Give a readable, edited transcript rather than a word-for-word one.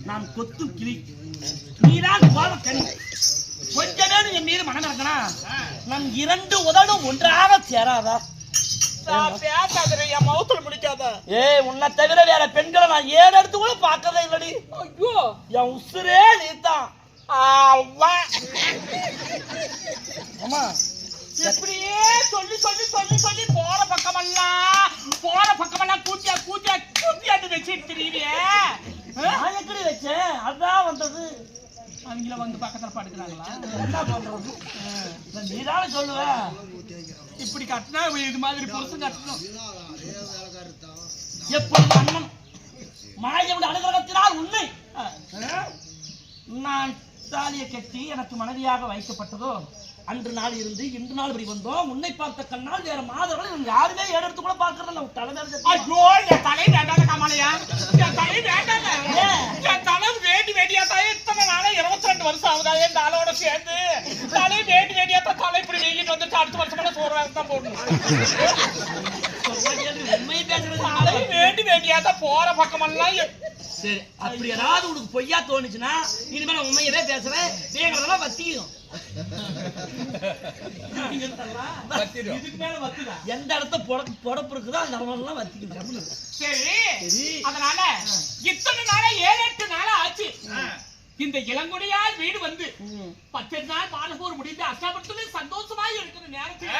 நான் கொத்து கிளி, நீதான் கோலக்கனி. கொஞ்ச நேரம் என் மீது மனம் இருக்கனா, நம் இரண்டு உதடும் ஒன்றாக சேராதா? என் மௌத்துல முடிக்காத. உன்னை தவிர வேற பெண்களை நான் 7 இடத்து கூட பார்க்கறதே இல்லடி. ஐயோ, என் உசுரே நீதான். ஆமா, இப்படியே சொல்லி சொல்லி சொல்லி சொல்லி போற பக்கமெல்லாம் கூட்டியாட்டு வச்சுட்டு தெரியுறியே. நான் எப்படி வச்சேன்? அதான் வந்தது. அவங்கள வந்து பக்கத்துல படுக்கிறாங்களா? என்ன பண்றது? நீதானே சொல்லுவ. இப்படி கட்டினா இது மாதிரி புருஷன் கட்டணும். எப்பொழுது அண்ணன் மாயவுடைய அனுகிரகத்தினால் உண்மை நான் தாலியை கட்டி எனக்கு மனைவியாக வைக்கப்பட்டதோ அன்று நாள் இருந்து இன்று நாள் இப்படி வந்தோம். உன்னை பார்த்த கண்ணால் வேற மாதவர்கள் யாருமே 7 இடத்து கூட பார்க்கறதில்ல. தலைமையில ஐயோ, என் தலை வேண்டாத கமலையா, என் தலை வேண்டாத. என் தலை வேடியா தாயே. இத்தனை நாளா 22 வருஷம் ஆகுதா என் ஆளோட சேர்ந்து. தலை வேடியா தான் தலை இப்படி வீங்கிட்டு வந்து அடுத்த வருஷம் சோறு வேலை தான் போடணும். உண்மையை பேசுறது. தலை வேடியா தான் போற பக்கமெல்லாம். சரி, அப்படி ஏதாவது உனக்கு பொய்யா தோணுச்சுன்னா இனிமேல் நான் உண்மையவே பேசுறேன். வேங்கிறதெல்லாம் வத்தியும். இதுக்கு மேல வத்துதா? எந்த இடத்த பொடப்பு இருக்குதோ அந்த இடம்லாம் வத்திக்கணும். சரி, அதனால இத்தனை நாளா 7-8 நாளா ஆச்சு. இந்த இளங்குடியால் வீடு வந்து 10 நாள் பாலகூர் முடிந்து அஷ்டபத்துல சந்தோஷமா இருக்கிற நேரத்தில்